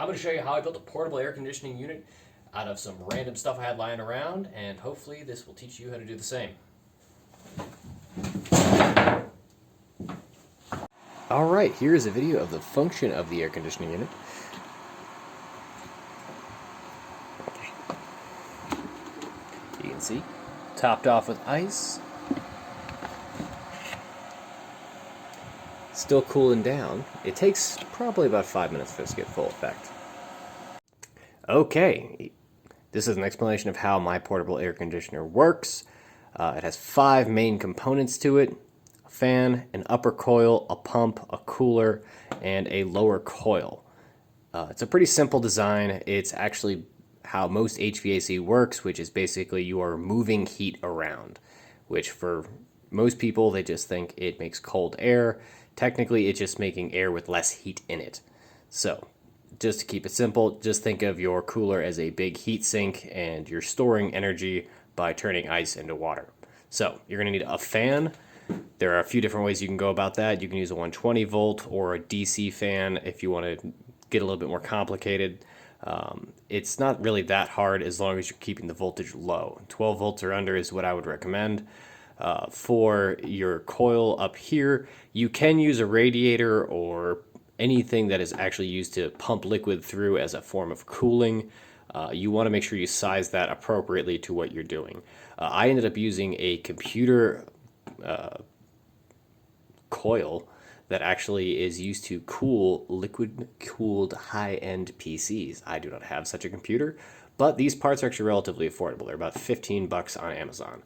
I'm going to show you how I built a portable air conditioning unit out of some random stuff I had lying around, and hopefully this will teach you how to do the same. Alright, here's a video of the function of the air conditioning unit. You can see, topped off with ice. Still cooling down. It takes probably about 5 minutes for this to get full effect. Okay, this is an explanation of how my portable air conditioner works. It has 5 main components to it: a fan, an upper coil, a pump, a cooler, and a lower coil. It's a pretty simple design. It's actually how most HVAC works, which is basically you are moving heat around, which for most people, they just think it makes cold air. Technically, it's just making air with less heat in it. So, just to keep it simple, just think of your cooler as a big heat sink, and you're storing energy by turning ice into water. So, you're going to need a fan. There are a few different ways you can go about that. You can use a 120 volt or a DC fan if you want to get a little bit more complicated. It's not really that hard as long as you're keeping the voltage low. 12 volts or under is what I would recommend. For your coil up here, you can use a radiator or anything that is actually used to pump liquid through as a form of cooling. You want to make sure you size that appropriately to what you're doing. I ended up using a computer coil that actually is used to cool liquid-cooled high-end PCs. I do not have such a computer, but these parts are actually relatively affordable. They're about 15 bucks on Amazon.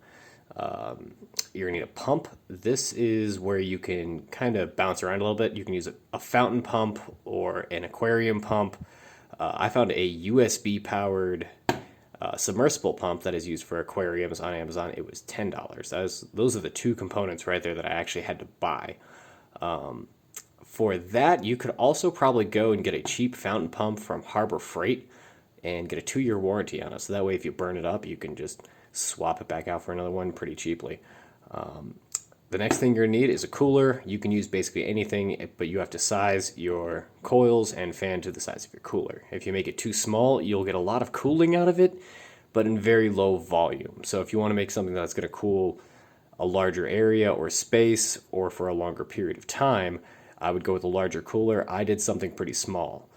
You're gonna need a pump. This is where you can kind of bounce around a little bit. You can use a fountain pump or an aquarium pump. I found a USB powered submersible pump that is used for aquariums on Amazon. It was $10. Those are the two components right there that I actually had to buy. For that, you could also probably go and get a cheap fountain pump from Harbor Freight and get a 2-year warranty on it. So that way, if you burn it up, you can just swap it back out for another one pretty cheaply. The next thing you're going to need is a cooler. You can use basically anything, but you have to size your coils and fan to the size of your cooler. If you make it too small, you'll get a lot of cooling out of it, but in very low volume. So if you want to make something that's going to cool a larger area or space or for a longer period of time, I would go with a larger cooler. I did something pretty small.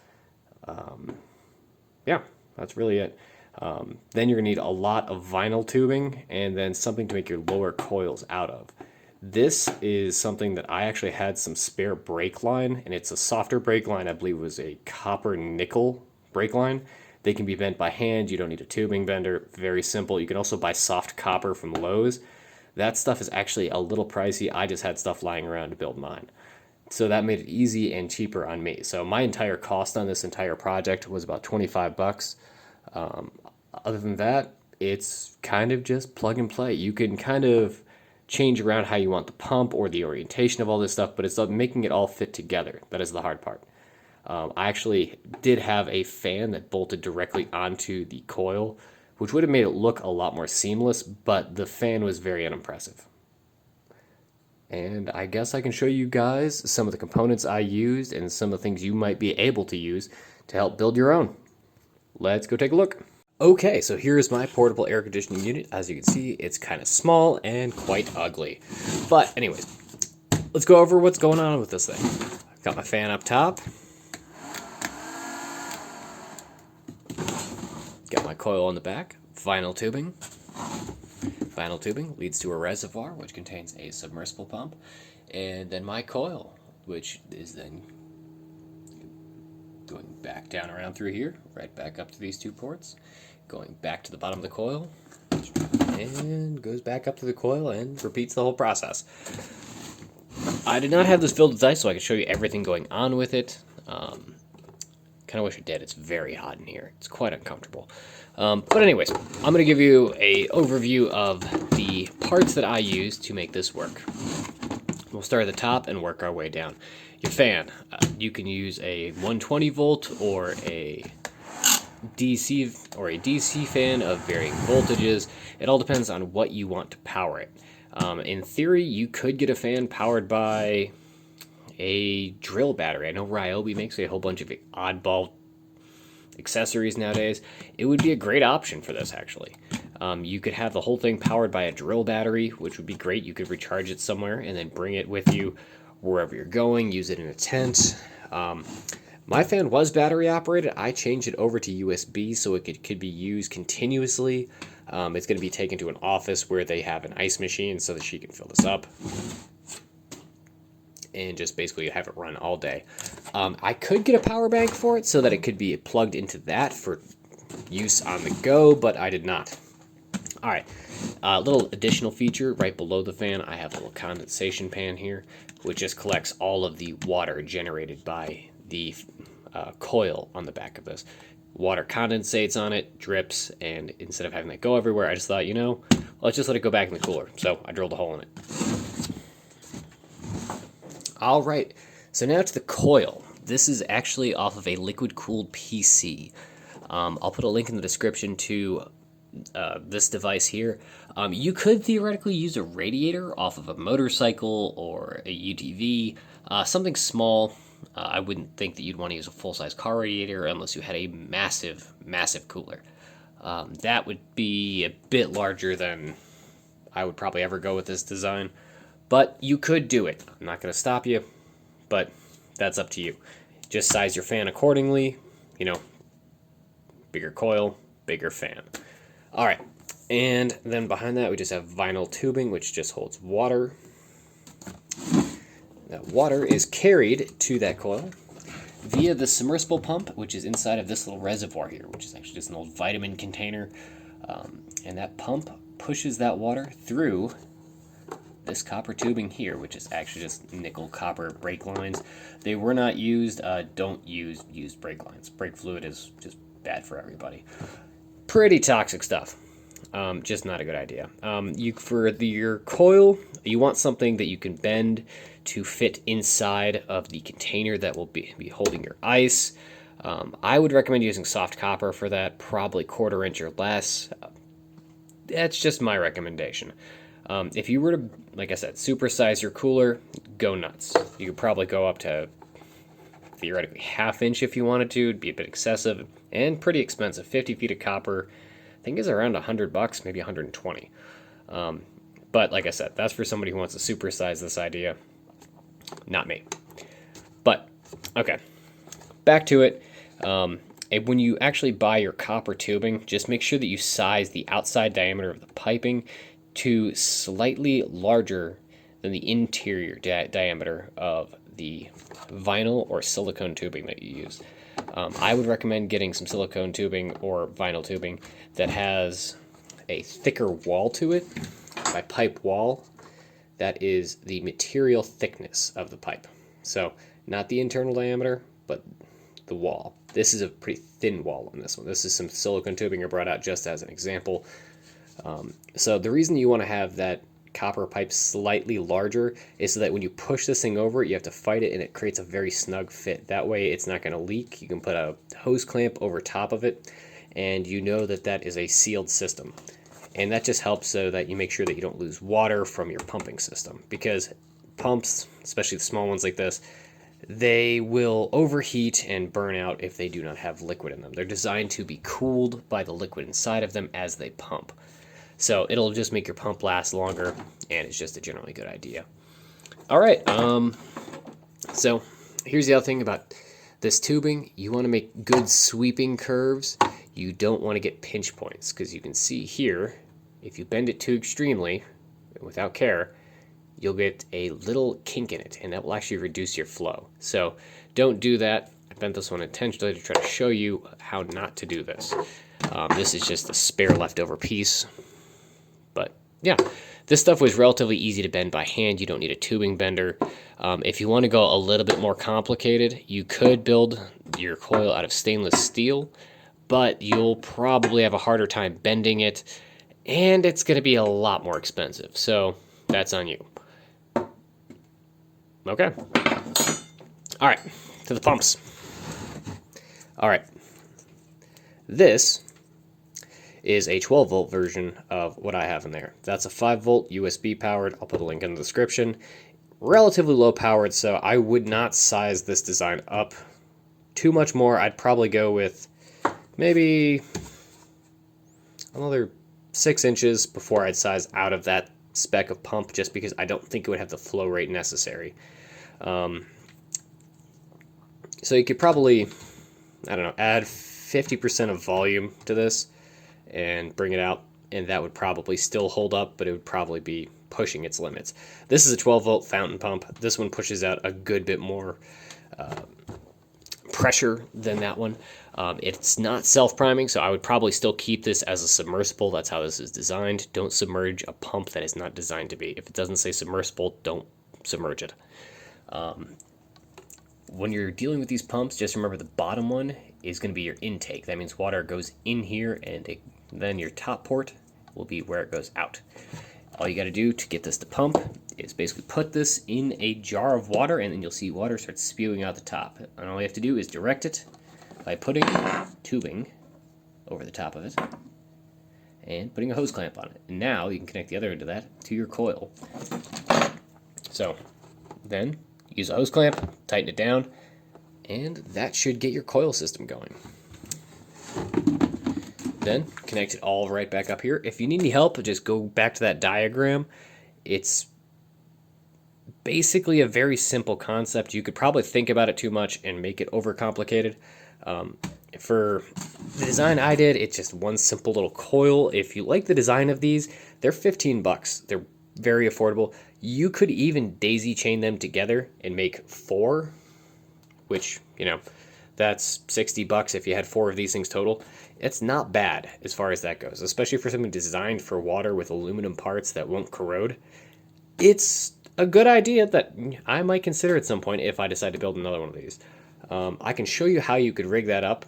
Yeah, that's really it. Then you're going to need a lot of vinyl tubing and then something to make your lower coils out of. This is something that I actually had some spare brake line, and it's a softer brake line. I believe it was a copper nickel brake line. They can be bent by hand. You don't need a tubing bender. Very simple. You can also buy soft copper from Lowe's. That stuff is actually a little pricey. I just had stuff lying around to build mine. So that made it easy and cheaper on me. So my entire cost on this entire project was about 25 bucks. Other than that, it's kind of just plug and play. You can kind of change around how you want the pump or the orientation of all this stuff, but it's making it all fit together. That is the hard part. I actually did have a fan that bolted directly onto the coil, which would have made it look a lot more seamless, but the fan was very unimpressive. And I guess I can show you guys some of the components I used and some of the things you might be able to use to help build your own. Let's go take a look. Okay, so here's my portable air conditioning unit. As you can see, it's kind of small and quite ugly. But anyways, let's go over what's going on with this thing. I've got my fan up top. Got my coil on the back. Vinyl tubing. Vinyl tubing leads to a reservoir, which contains a submersible pump. And then my coil, which is then going back down around through here, right back up to these two ports, going back to the bottom of the coil, and goes back up to the coil and repeats the whole process. I did not have this filled with ice so I could show you everything going on with it. Kind of wish I did. It's very hot in here. It's quite uncomfortable. But anyways, I'm going to give you an overview of the parts that I use to make this work. We'll start at the top and work our way down. Your fan, you can use a 120 volt or a DC fan of varying voltages. It all depends on what you want to power it. In theory, you could get a fan powered by a drill battery. I know Ryobi makes a whole bunch of oddball accessories nowadays, it would be a great option for this, actually. You could have the whole thing powered by a drill battery, which would be great. You could recharge it somewhere and then bring it with you wherever you're going, use it in a tent. My fan was battery operated. I changed it over to USB so it could be used continuously. It's going to be taken to an office where they have an ice machine so that she can fill this up and just basically have it run all day. I could get a power bank for it so that it could be plugged into that for use on the go, but I did not. All right, a little additional feature right below the fan, I have a little condensation pan here, which just collects all of the water generated by the coil on the back of this. Water condensates on it, drips, and instead of having that go everywhere, I just thought, you know, let's just let it go back in the cooler. So I drilled a hole in it. All right, so now to the coil. This is actually off of a liquid-cooled PC. I'll put a link in the description to this device here. You could theoretically use a radiator off of a motorcycle or a UTV, something small. I wouldn't think that you'd want to use a full-size car radiator unless you had a massive, massive cooler. That would be a bit larger than I would probably ever go with this design, but you could do it. I'm not going to stop you, but that's up to you. Just size your fan accordingly, you know, bigger coil, bigger fan. All right, and then behind that we just have vinyl tubing, which just holds water. That water is carried to that coil via the submersible pump, which is inside of this little reservoir here, which is actually just an old vitamin container. And that pump pushes that water through this copper tubing here, which is actually just nickel copper brake lines. They were not used. Don't use used brake lines. Brake fluid is just bad for everybody. Pretty toxic stuff. Just not a good idea. For your coil, you want something that you can bend to fit inside of the container that will be holding your ice. I would recommend using soft copper for that, probably 1/4 inch or less. That's just my recommendation. If you were to, like I said, supersize your cooler, go nuts. You could probably go up to theoretically 1/2 inch if you wanted to. It'd be a bit excessive and pretty expensive. 50 feet of copper, I think, is around $100, maybe 120. But like I said, that's for somebody who wants to supersize this idea. Not me. But, okay, back to it. And when you actually buy your copper tubing, just make sure that you size the outside diameter of the piping to slightly larger than the interior diameter of the vinyl or silicone tubing that you use. I would recommend getting some silicone tubing or vinyl tubing that has a thicker wall to it. By pipe wall, that is the material thickness of the pipe. So not the internal diameter, but the wall. This is a pretty thin wall on this one. This is some silicone tubing I brought out just as an example. So the reason you want to have that copper pipe slightly larger is so that when you push this thing over, you have to fight it and it creates a very snug fit. That way it's not going to leak. You can put a hose clamp over top of it and you know that that is a sealed system. And that just helps so that you make sure that you don't lose water from your pumping system, because pumps, especially the small ones like this, they will overheat and burn out if they do not have liquid in them. They're designed to be cooled by the liquid inside of them as they pump. So it'll just make your pump last longer, and it's just a generally good idea. All right, so here's the other thing about this tubing. You want to make good sweeping curves. You don't want to get pinch points, because you can see here, if you bend it too extremely, without care, you'll get a little kink in it, and that will actually reduce your flow. So don't do that. I bent this one intentionally to try to show you how not to do this. This is just a spare leftover piece. But yeah, this stuff was relatively easy to bend by hand. You don't need a tubing bender. If you want to go a little bit more complicated, you could build your coil out of stainless steel, but you'll probably have a harder time bending it, and it's going to be a lot more expensive. So that's on you. Okay. All right, to the pumps. All right. This is a 12-volt version of what I have in there. That's a 5-volt USB powered. I'll put a link in the description. Relatively low powered, so I would not size this design up too much more. I'd probably go with maybe another 6 inches before I'd size out of that spec of pump, just because I don't think it would have the flow rate necessary. So you could probably, I don't know, add 50% of volume to this and bring it out, and that would probably still hold up, but it would probably be pushing its limits. This is a 12-volt fountain pump. This one pushes out a good bit more pressure than that one. It's not self-priming, so I would probably still keep this as a submersible. That's how this is designed. Don't submerge a pump that is not designed to be. If it doesn't say submersible, don't submerge it. When you're dealing with these pumps, just remember the bottom one is going to be your intake. That means water goes in here, and then your top port will be where it goes out. All you got to do to get this to pump is basically put this in a jar of water, and then you'll see water start spewing out the top. And all you have to do is direct it by putting tubing over the top of it and putting a hose clamp on it. And now you can connect the other end of that to your coil. So then use a hose clamp, tighten it down, and that should get your coil system going. Then connect it all right back up here. If you need any help, just go back to that diagram. It's basically a very simple concept. You could probably think about it too much and make it overcomplicated. For the design I did, it's just one simple little coil. If you like the design of these, they're $15. They're very affordable. You could even daisy chain them together and make 4, which, you know, that's $60 if you had 4 of these things total. It's not bad as far as that goes, especially for something designed for water with aluminum parts that won't corrode. It's a good idea that I might consider at some point if I decide to build another one of these. I can show you how you could rig that up,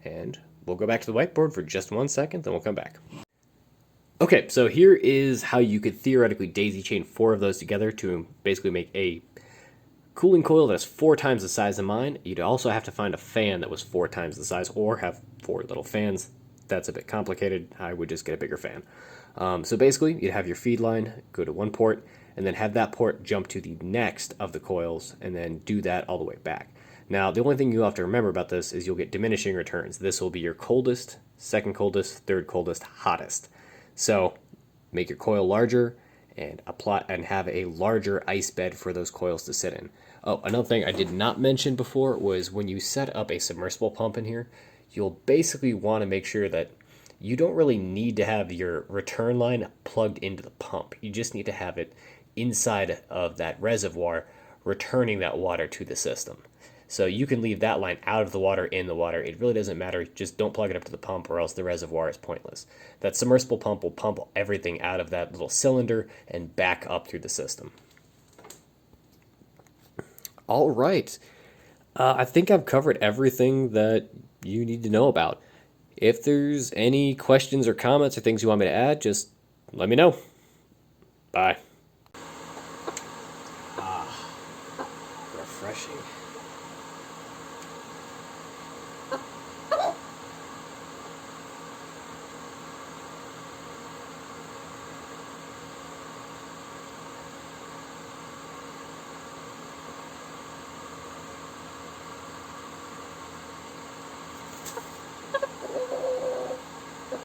and we'll go back to the whiteboard for just 1 second, then we'll come back. Okay, so here is how you could theoretically daisy chain 4 of those together to basically make a cooling coil that's 4 times the size of mine. You'd also have to find a fan that was 4 times the size, or have 4 little fans. That's a bit complicated. I would just get a bigger fan. So basically, you'd have your feed line go to one port, and then have that port jump to the next of the coils, and then do that all the way back. Now, the only thing you'll have to remember about this is you'll get diminishing returns. This will be your coldest, second coldest, third coldest, hottest. So make your coil larger and apply and have a larger ice bed for those coils to sit in. Oh, another thing I did not mention before was when you set up a submersible pump in here, you'll basically want to make sure that you don't really need to have your return line plugged into the pump. You just need to have it inside of that reservoir, returning that water to the system. So you can leave that line out of the water, in the water. It really doesn't matter. Just don't plug it up to the pump, or else the reservoir is pointless. That submersible pump will pump everything out of that little cylinder and back up through the system. All right. I think I've covered everything that you need to know about. If there's any questions or comments or things you want me to add, just let me know. Bye. Refreshing.